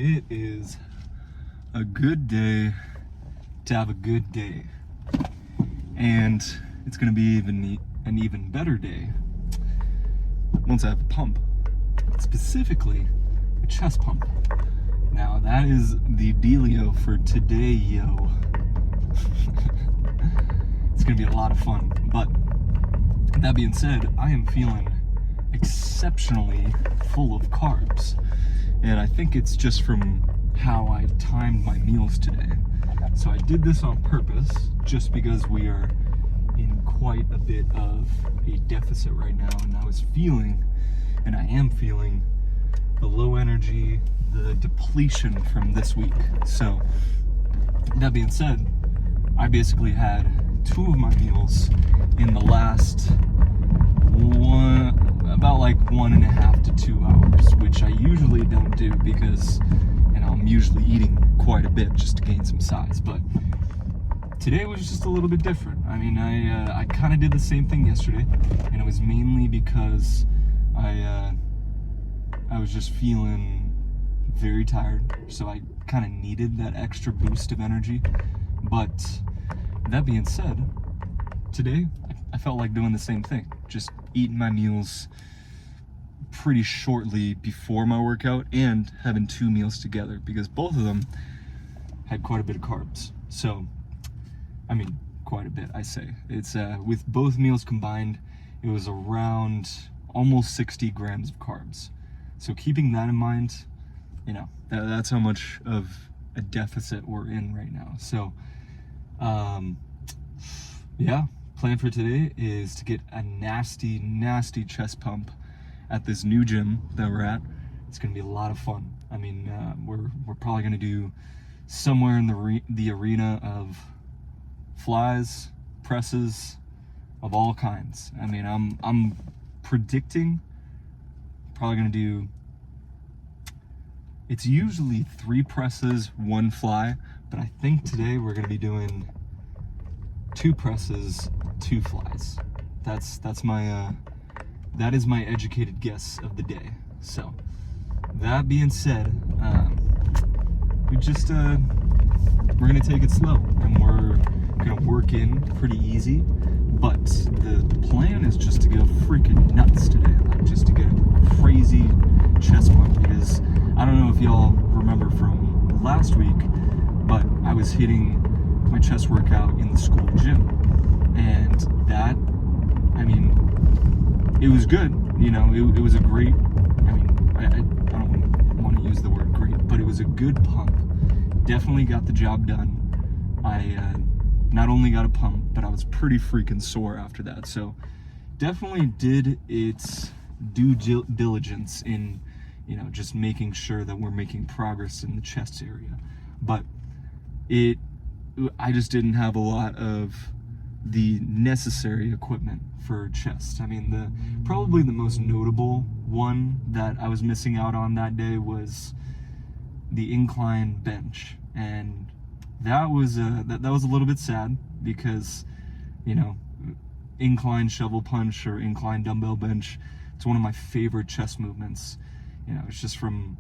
It is a good day to have a good day, and it's going to be an even better day once I have a pump, specifically a chest pump. Now that is the dealio for today, yo. It's going to be a lot of fun, but that being said, I am feeling exceptionally full of carbs, and I think it's just from how I timed my meals today. So I did this on purpose just because we are in quite a bit of a deficit right now, and I am feeling the low energy, the depletion from this week. So that being said, I basically had 2 of my meals in the last about like 1.5 to 2 hours, which I usually don't do because, you know, I'm usually eating quite a bit just to gain some size. But today was just a little bit different. I mean, I kind of did the same thing yesterday, and it was mainly because I was just feeling very tired, so I kind of needed that extra boost of energy. But that being said, today I felt like doing the same thing, just eating my meals pretty shortly before my workout and having 2 meals together, because both of them had quite a bit of carbs. So, I mean, quite a bit, I say. It's with both meals combined, it was around almost 60 grams of carbs. So keeping that in mind, you know, that's how much of a deficit we're in right now. So, yeah, plan for today is to get a nasty chest pump at this new gym that we're at. It's gonna be a lot of fun. I mean, we're probably gonna do somewhere in the arena of flies, presses of all kinds. I mean, I'm predicting probably gonna do. It's usually 3 presses, 1 fly, but I think today we're gonna be doing 2 presses, 2 flies. That's my that is my educated guess of the day. So that being said, we're gonna take it slow, and we're gonna work in pretty easy. But the plan is just to go freaking nuts today, like just to get a crazy chest pump, because I don't know if y'all remember from last week, but I was hitting my chest workout in the school gym, and that, I mean, it was good, you know, it was a great, I mean, I don't want to use the word great, but it was a good pump. Definitely got the job done. I not only got a pump, but I was pretty freaking sore after that. So definitely did its due diligence in, you know, just making sure that we're making progress in the chest area. But I just didn't have a lot of the necessary equipment for chest. I mean, probably the most notable one that I was missing out on that day was the incline bench, and that was a little bit sad, because, you know, incline shovel punch or incline dumbbell bench, it's one of my favorite chest movements. You know, it's just from,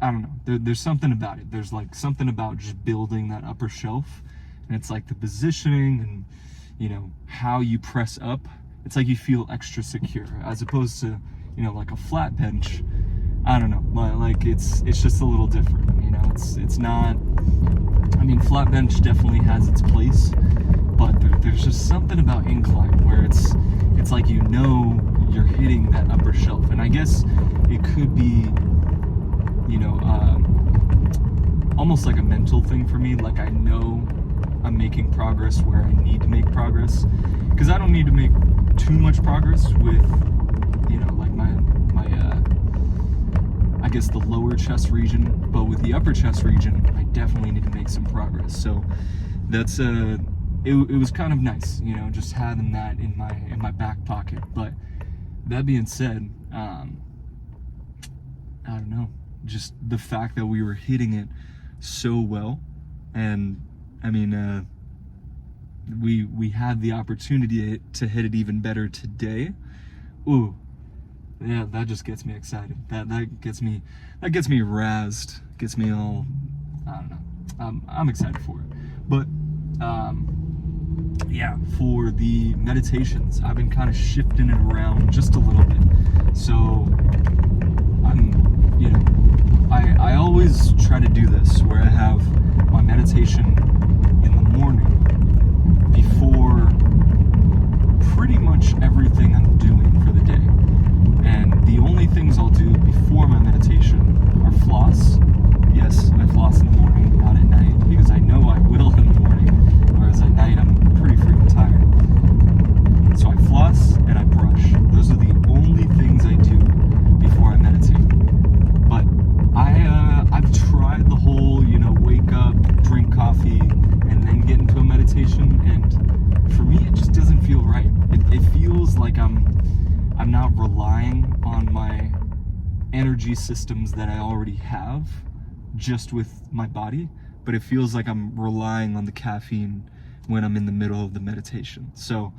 I don't know, there's something about it. There's like something about just building that upper shelf, and it's like the positioning and, you know, how you press up. It's like you feel extra secure, as opposed to, you know, like a flat bench. I don't know, like it's just a little different, you know. It's not, I mean, flat bench definitely has its place, but there's just something about incline where it's like, you know, you're hitting that upper shelf. And I guess it could be, you know, almost like a mental thing for me. Like, I know I'm making progress where I need to make progress, because I don't need to make too much progress with, you know, like my I guess the lower chest region, but with the upper chest region, I definitely need to make some progress. So that's it was kind of nice, you know, just having that in my back pocket. But that being said, I don't know, just the fact that we were hitting it so well, and I mean, we had the opportunity to hit it even better today. Ooh, yeah, that just gets me excited. That gets me razzed, gets me all, I don't know, I'm excited for it. But yeah, for the meditations, I've been kind of shifting it around just a little bit. So I always try to do this where I have my meditation in the morning before pretty much everything I'm doing for the day. And the only things I'll do before my meditation are floss. Yes, I floss in the morning, not at night, because I know I will in the morning, whereas at night I'm pretty freaking tired. So I floss and I brush. Those are the only things I do before I meditate. But I've tried the whole, wake up, drink coffee, and then get into a meditation, and for me it just doesn't feel right. It feels like I'm not relying on my energy systems that I already have just with my body, but it feels like I'm relying on the caffeine when I'm in the middle of the meditation. So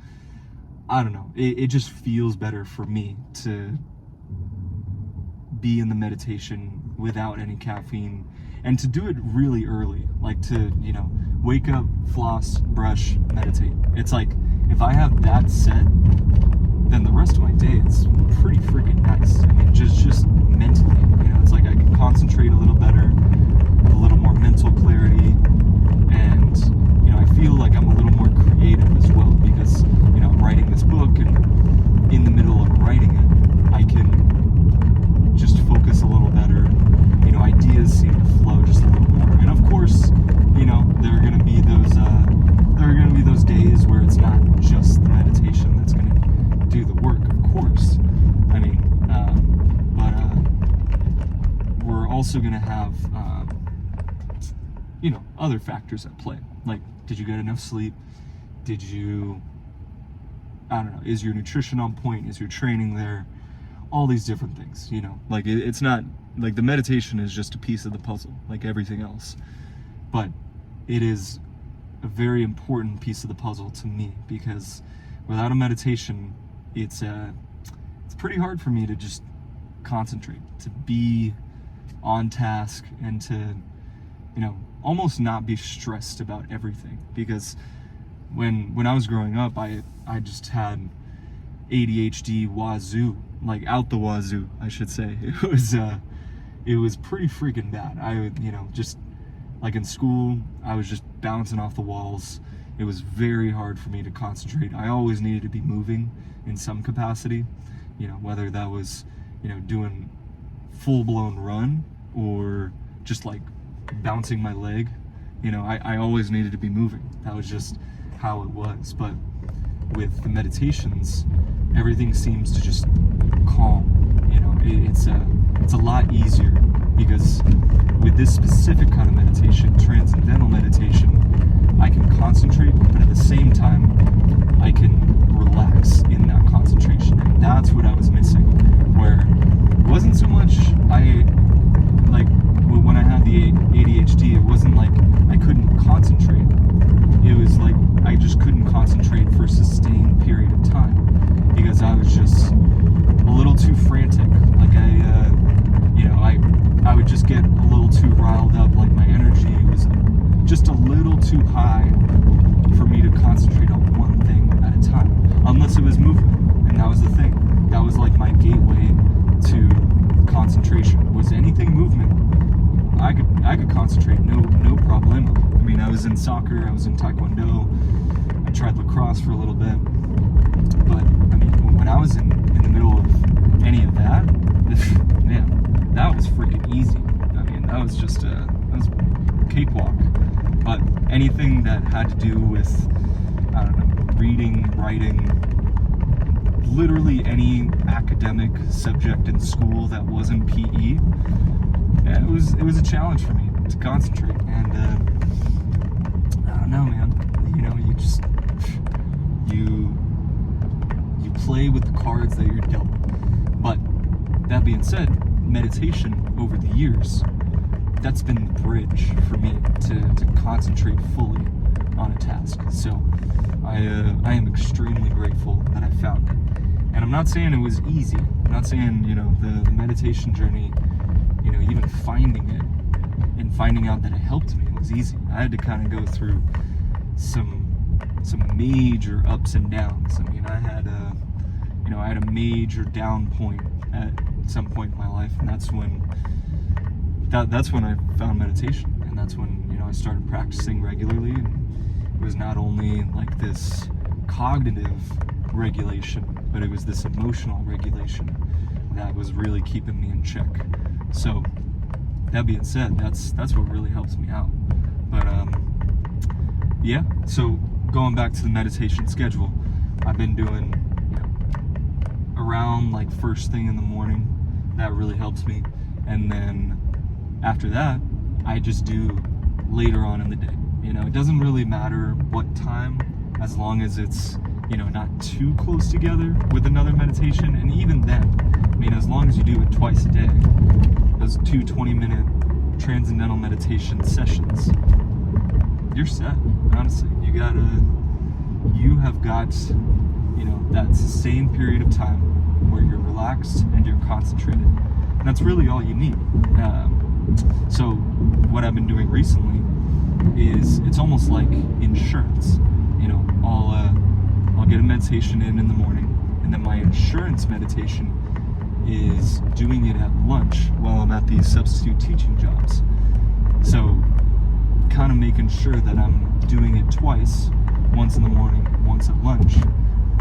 I don't know, it just feels better for me to be in the meditation without any caffeine, and to do it really early, like to, wake up, floss, brush, meditate. It's like, if I have that set, then the rest of my day, it's pretty freaking nice. I mean, just mentally, it's like I can concentrate a little better, a little more mental clarity, and, I feel like I'm a little more creative as well, because, I'm writing this book, and in the middle of writing it, I can just focus a little better. Ideas seem to flow just a little more. And of course, there are going to be those days where it's not just the meditation that's going to do the work, of course. I mean, but we're also going to have, other factors at play. Like, did you get enough sleep? Did you, I don't know, is your nutrition on point? Is your training there? All these different things, like it's not, like the meditation is just a piece of the puzzle, like everything else. But it is a very important piece of the puzzle to me, because without a meditation, it's pretty hard for me to just concentrate, to be on task, and to, almost not be stressed about everything. Because when I was growing up, I just had ADHD wazoo, like out the wazoo, I should say. It was pretty freaking bad. I just like in school, I was just bouncing off the walls. It was very hard for me to concentrate. I always needed to be moving in some capacity, whether that was, doing full-blown run or just like bouncing my leg. I always needed to be moving. That was just how it was. But with the meditations, everything seems to just calm. It's a lot easier, because with this specific kind of meditation, Transcendental Meditation, I can concentrate, but at the same time, I can relax in that concentration. And that's what I was missing, where it wasn't so much when I had the ADHD, it wasn't like I couldn't concentrate. It was like I just couldn't concentrate for a sustained period of time, because I was just a little too frantic. Like I would just get a little too riled up. Like my energy was just a little too high for me to concentrate on one thing at a time, unless it was movement. And that was the thing. That was like my gateway to concentration. Was anything movement? I could concentrate, no problemo. I mean, I was in soccer, I was in taekwondo, I tried lacrosse for a little bit, but I mean, when I was in the middle of any of that, man, that was freaking easy. I mean, that was just that was cakewalk. But anything that had to do with, I don't know, reading, writing, literally any academic subject in school that wasn't PE, it was a challenge for me to concentrate. And I don't know, man. You play with the cards that you're dealt. But that being said, meditation over the years, that's been the bridge for me to concentrate fully on a task. So I am extremely grateful that I found it. And I'm not saying it was easy. I'm not saying, the meditation journey, even finding it and finding out that it helped me was easy. I had to kind of go through some major ups and downs. I mean, I had a major down point at some point in my life, and that's when I found meditation, and that's when, you know, I started practicing regularly. And it was not only like this cognitive regulation, but it was this emotional regulation that was really keeping me in check. So that being said, that's what really helps me out. But yeah, so going back to the meditation schedule, I've been doing, you know, around like first thing in the morning. That really helps me. And then after that, I just do later on in the day. You know, it doesn't really matter what time, as long as it's, you know, not too close together with another meditation. And even then, I mean, as long as you do it twice a day, those 2 20-minute Transcendental Meditation sessions, you're set. Honestly, you have got, you know, that sustained period of time where you're relaxed and you're concentrated. And that's really all you need. So what I've been doing recently is, it's almost like insurance. You know, I'll get a meditation in the morning, and then my insurance meditation is doing it at lunch while I'm at these substitute teaching jobs. So kind of making sure that I'm doing it twice, once in the morning, once at lunch.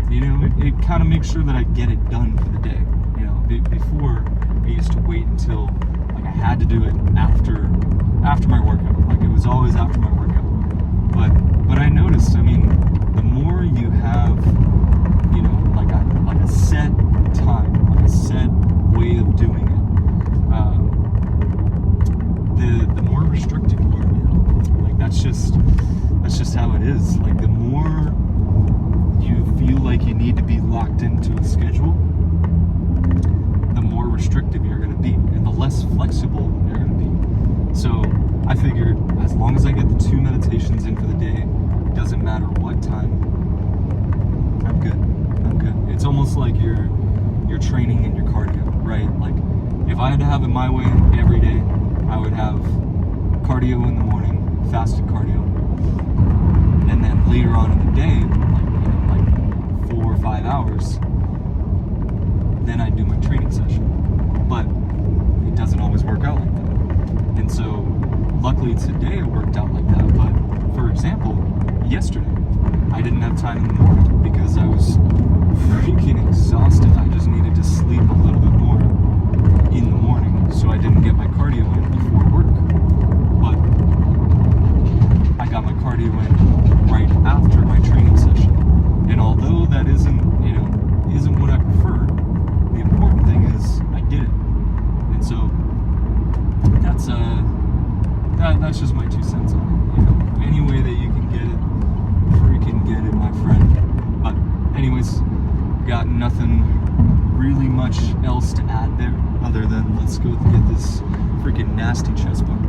You know, it kind of makes sure that I get it done for the day. You know, before I used to wait until, like, I had to do it after my workout. Like, it was always after my workout. But I noticed, I mean, the more you have, you know, like a set time, like a set way of doing it, the more restricted you are. You know? Like, that's just how it is. Like, the more you feel like you need to be locked into a schedule, the more restrictive you're going to be, and the less flexible you're going to be. So I figured, as long as I get the 2 meditations in for the day, it doesn't matter what time, I'm good. It's almost like you're training in your cardio, right? Like, if I had to have it my way every day, I would have cardio in the morning, fasted cardio, and then later on in the day, like 4 or 5 hours, then I'd do my training session. But it doesn't always work out like that. And so luckily today it worked out like that. But for example, yesterday I didn't have time in the morning because I was freaking exhausted. I just needed to sleep a little bit more in the morning, so I didn't get my cardio in before work. But I got my cardio in right after my training session. And although that isn't what I prefer, the important thing is I did it. And so that's just my 2 cents on it. You know, any way that you can get it, freaking get it, my friend. But anyways, got nothing really much else to add there, other than let's go get this freaking nasty chest bump.